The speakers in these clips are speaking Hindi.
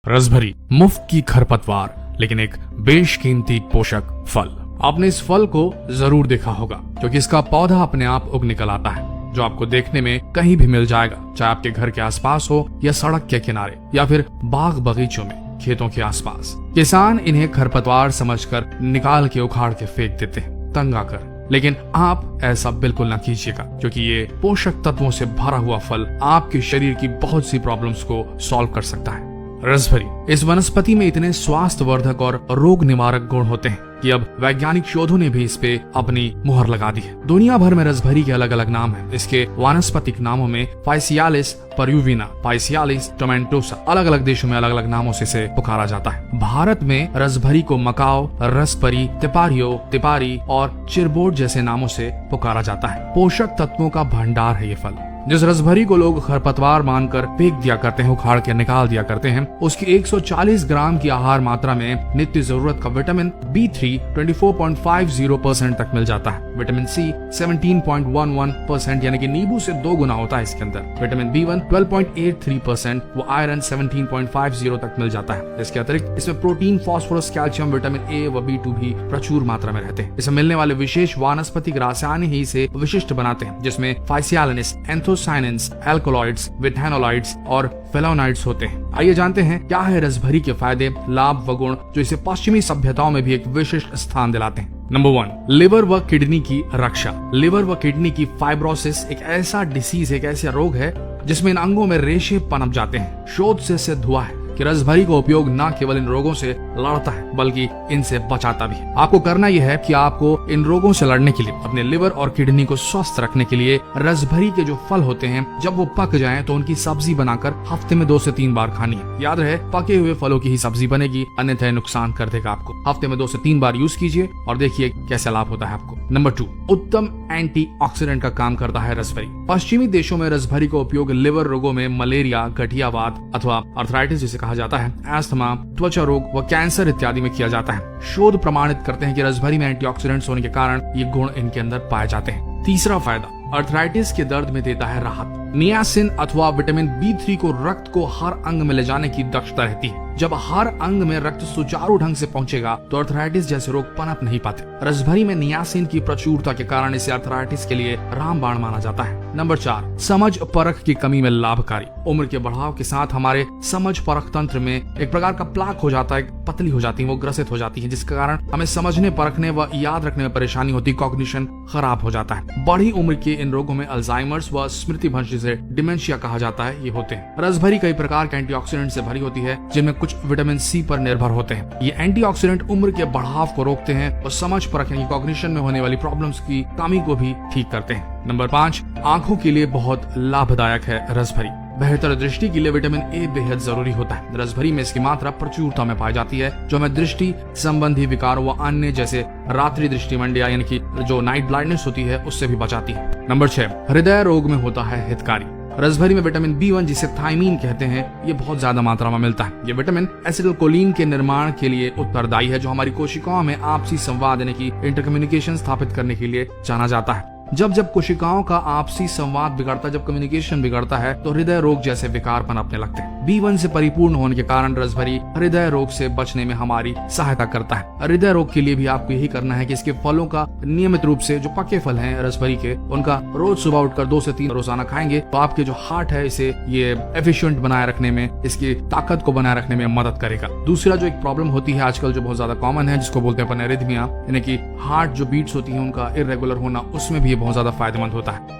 रसभरी मुफ्त की खरपतवार लेकिन एक बेशकीमती पोषक फल। आपने इस फल को जरूर देखा होगा क्योंकि इसका पौधा अपने आप उग निकल आता है, जो आपको देखने में कहीं भी मिल जाएगा, चाहे आपके घर के आसपास हो या सड़क के किनारे या फिर बाग बगीचों में, खेतों के आसपास। किसान इन्हें खरपतवार समझकर निकाल के उखाड़ के फेंक देते हैं तंग आकर, लेकिन आप ऐसा बिल्कुल ना कीजिएगा क्योंकि ये पोषक तत्वों से भरा हुआ फल आपके शरीर की बहुत सी प्रॉब्लम्स को सॉल्व कर सकता है। रसभरी इस वनस्पति में इतने स्वास्थ्यवर्धक और रोग निवारक गुण होते हैं कि अब वैज्ञानिक शोधों ने भी इस पे अपनी मुहर लगा दी है। दुनिया भर में रसभरी के अलग अलग नाम हैं। इसके वानस्पतिक नामों में फाइसियालिस परयूविना, फाइसियालिस टोमेंटोसा, अलग अलग देशों में अलग अलग नामों से इसे पुकारा जाता है। भारत में रसभरी को मकाओ, रसपरी, तिपारियो, तिपारी और चिरबोट जैसे नामों से पुकारा जाता है। पोषक तत्वों का भंडार है ये फल। जिस रसभरी को लोग खरपतवार मानकर फेंक दिया करते हैं, उखाड़ के निकाल दिया करते हैं, उसकी 140 ग्राम की आहार मात्रा में नित्य जरूरत का विटामिन B3 24.50% तक मिल जाता है। विटामिन C 17.11% यानी कि नींबू से 2 गुना होता है इसके अंदर। विटामिन B1 12.83% व आयरन 17.50 तक मिल जाता है। इसके अतिरिक्त इसमें protein, phosphorus, calcium, vitamin A व B2 भी प्रचुर मात्रा में रहते हैं। इसमें मिलने वाले विशेष वानस्पतिक रसायन ही इसे विशिष्ट बनाते हैं, जिसमें फाइसियालिनिस, एंथोसाइनिन्स, एल्कोलॉइड्स, विटानोलाइड्स और फ्लेवोनॉइड्स होते हैं। आइए जानते हैं क्या है रसभरी के फायदे, लाभ व गुण जो इसे पश्चिमी सभ्यताओं में भी एक विशिष्ट स्थान दिलाते हैं। नंबर 1, लिवर व किडनी की रक्षा। लिवर व किडनी की फाइब्रोसिस एक ऐसा डिसीज, एक ऐसा रोग है जिसमें इन अंगों में रेशे पनप जाते हैं। शोध से सिद्ध हुआ है कि रसभरी का उपयोग न केवल इन रोगों से लड़ता है बल्कि इनसे बचाता भी है। आपको करना यह है कि आपको इन रोगों से लड़ने के लिए, अपने लिवर और किडनी को स्वस्थ रखने के लिए रसभरी के जो फल होते हैं जब वो पक जाएं तो उनकी सब्जी बनाकर हफ्ते में 2 से 3 बार खानी है। याद रहे, पके हुए फलों की ही सब्जी बनेगी, अन्यथा नुकसान कर देगा आपको। हफ्ते में 2 से 3 बार यूज कीजिए और देखिए कैसा लाभ होता है आपको। नंबर 2, उत्तम एंटीऑक्सीडेंट का काम करता है रसभरी। पश्चिमी देशों में रसभरी का उपयोग लिवर रोगों में मलेरिया, गठियावात अथवा अर्थराइटिस जिसे कहा जाता है, अस्थमा, त्वचा रोग व कैंसर इत्यादि में किया जाता है। शोध प्रमाणित करते हैं कि रसभरी में एंटीऑक्सीडेंट्स होने के कारण ये गुण इनके अंदर पाए जाते हैं। तीसरा फायदा, अर्थराइटिस के दर्द में देता है राहत। नियासिन अथवा विटामिन B3 को रक्त को हर अंग में ले जाने की दक्षता रहती है। जब हर अंग में रक्त सुचारू ढंग से पहुंचेगा तो अर्थराइटिस जैसे रोग पनप नहीं पाते। रसभरी में नियासिन की प्रचुरता के कारण इसे अर्थराइटिस के लिए रामबाण माना जाता है। नंबर 4, समझ परख की कमी में लाभकारी। उम्र के बढ़ाव के साथ हमारे समझ परख तंत्र में एक प्रकार का प्लाक हो जाता है, पतली हो जाती है, वो ग्रसित हो जाती है, जिसके कारण हमें समझने, परखने व याद रखने में परेशानी होती, कॉग्निशन खराब हो जाता है। बड़ी उम्र के इन रोगों में अल्जाइमर्स व स्मृति भ्रंश जिसे डिमेंशिया कहा जाता है ये होते हैं। रसभरी कई प्रकार के एंटीऑक्सीडेंट से भरी होती है जिनमें कुछ विटामिन C पर निर्भर होते हैं। ये एंटीऑक्सीडेंट उम्र के बढ़ाव को रोकते हैं और समझ परख यानी कॉग्निशन में होने वाली प्रॉब्लम्स की कमी को भी ठीक करते हैं। नंबर 5, आंखों के लिए बहुत लाभदायक है रसभरी। बेहतर दृष्टि के लिए विटामिन A बेहद जरूरी होता है। रसभरी में इसकी मात्रा प्रचुरता में पाई जाती है जो हमें दृष्टि संबंधी विकारों व अन्य जैसे रात्रि दृष्टिमंडिया यानी कि जो नाइट ब्लाइंडनेस होती है उससे भी बचाती है। नंबर 6, हृदय रोग में होता है हितकारी। रसभरी में विटामिन B1 जिसे थायमीन कहते हैं ये बहुत ज्यादा मात्रा में मिलता है। ये विटामिन एसिटिलकोलिन के निर्माण के लिए उत्तरदायी है जो हमारी कोशिकाओं में आपसी संवाद यानी कि इंटरकम्युनिकेशन स्थापित करने के लिए जाना जाता है। जब कोशिकाओं का आपसी संवाद बिगड़ता है, जब कम्युनिकेशन बिगड़ता है तो हृदय रोग जैसे विकार पनपने लगते हैं। B1 से परिपूर्ण होने के कारण रसभरी हृदय रोग से बचने में हमारी सहायता करता है। हृदय रोग के लिए भी आपको यही करना है कि इसके फलों का नियमित रूप से, जो पके फल हैं रसभरी के, उनका रोज सुबह उठकर 2 से 3 रोजाना खाएंगे तो आपके जो हार्ट है इसे ये एफिशिएंट बनाए रखने में, इसकी ताकत को बनाए रखने में मदद करेगा। दूसरा जो एक प्रॉब्लम होती है आजकल जो बहुत ज्यादा कॉमन है जिसको बोलते हैं अपन एरिथमिया, यानी कि हार्ट जो बीट्स होती है उनका इरेगुलर होना, उसमें भी बहुत ज्यादा फायदेमंद होता है।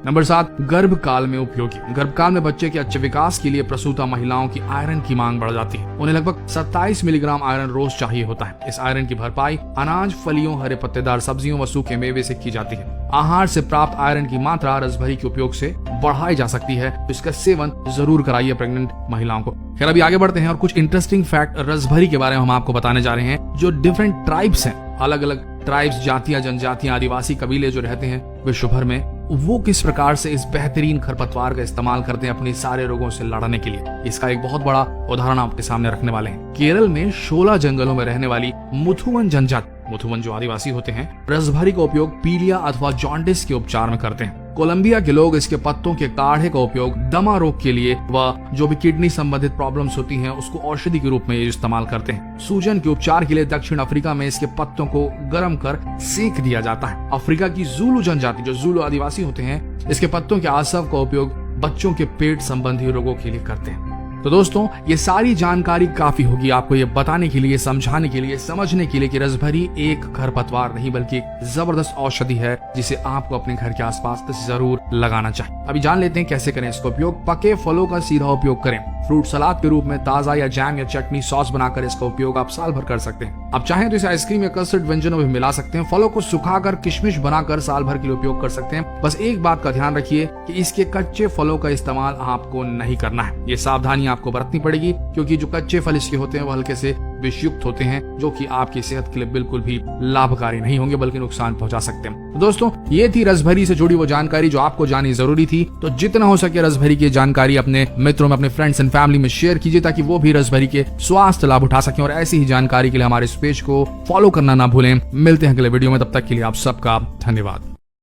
नंबर 7, गर्भकाल में उपयोगी। गर्भकाल में बच्चे के अच्छे विकास के लिए प्रसूता महिलाओं की आयरन की मांग बढ़ जाती है। उन्हें लगभग 27 मिलीग्राम आयरन रोज चाहिए होता है। इस आयरन की भरपाई अनाज, फलियों, हरे पत्तेदार सब्जियों व सूखे मेवे से की जाती है। आहार से प्राप्त आयरन की मात्रा रसभरी के उपयोग से बढ़ाई जा सकती है, तो इसका सेवन जरूर कराइए प्रेग्नेंट महिलाओं को। खैर अभी आगे बढ़ते हैं और कुछ इंटरेस्टिंग फैक्ट रसभरी के बारे में हम आपको बताने जा रहे हैं। जो डिफरेंट ट्राइब्स हैं, अलग अलग ट्राइब्स, जातियां, जनजातियां, आदिवासी कबीले जो रहते हैं विश्व भर में, वो किस प्रकार से इस बेहतरीन खरपतवार का इस्तेमाल करते हैं अपने सारे रोगों से लड़ने के लिए, इसका एक बहुत बड़ा उदाहरण आपके सामने रखने वाले हैं। केरल में शोला जंगलों में रहने वाली मुथुवन जनजाति, मुथुवन जो आदिवासी होते हैं, रसभरी का उपयोग पीलिया अथवा जॉन्डिस के उपचार में करते हैं। कोलंबिया के लोग इसके पत्तों के काढ़े का उपयोग दमा रोग के लिए व जो भी किडनी संबंधित प्रॉब्लम्स होती हैं उसको औषधि के रूप में इस्तेमाल करते हैं। सूजन के उपचार के लिए दक्षिण अफ्रीका में इसके पत्तों को गर्म कर सेक दिया जाता है। अफ्रीका की ज़ुलू जनजाति, जो ज़ुलू आदिवासी होते हैं, इसके पत्तों के आसव का उपयोग बच्चों के पेट संबंधी रोगों के लिए करते हैं। तो दोस्तों, ये सारी जानकारी काफी होगी आपको ये बताने के लिए, समझाने के लिए, समझने के लिए कि रसभरी एक खरपतवार नहीं बल्कि एक जबरदस्त औषधि है जिसे आपको अपने घर के आसपास जरूर लगाना चाहिए। अभी जान लेते हैं कैसे करें इसका उपयोग। पके फलों का सीधा उपयोग करें। फ्रूट सलाद के रूप में ताजा या जैम या चटनी सॉस बनाकर इसका उपयोग आप साल भर कर सकते हैं। आप चाहें तो इसे आइसक्रीम या कस्टर्ड व्यंजनों में मिला सकते हैं। फलों को सुखाकर किशमिश बनाकर साल भर के लिए उपयोग कर सकते हैं। बस एक बात का ध्यान रखिए कि इसके कच्चे फलों का इस्तेमाल आपको नहीं करना है। ये सावधानी आपको बरतनी पड़ेगी क्योंकि जो कच्चे फल इसके होते हैं वो हल्के से विषयुक्त होते हैं, जो कि आपकी सेहत के लिए बिल्कुल भी लाभकारी नहीं होंगे बल्कि नुकसान पहुंचा सकते हैं। तो दोस्तों, ये थी रसभरी से जुड़ी वो जानकारी जो आपको जाननी जरूरी थी। तो जितना हो सके रसभरी की जानकारी अपने मित्रों में, अपने फ्रेंड्स एंड फैमिली में शेयर कीजिए ताकि वो भी रसभरी के स्वास्थ्य लाभ उठा सकें। और ऐसी ही जानकारी के लिए हमारे इस पेज को फॉलो करना ना भूलें। मिलते हैं अगले वीडियो में, तब तक के लिए आप सबका धन्यवाद।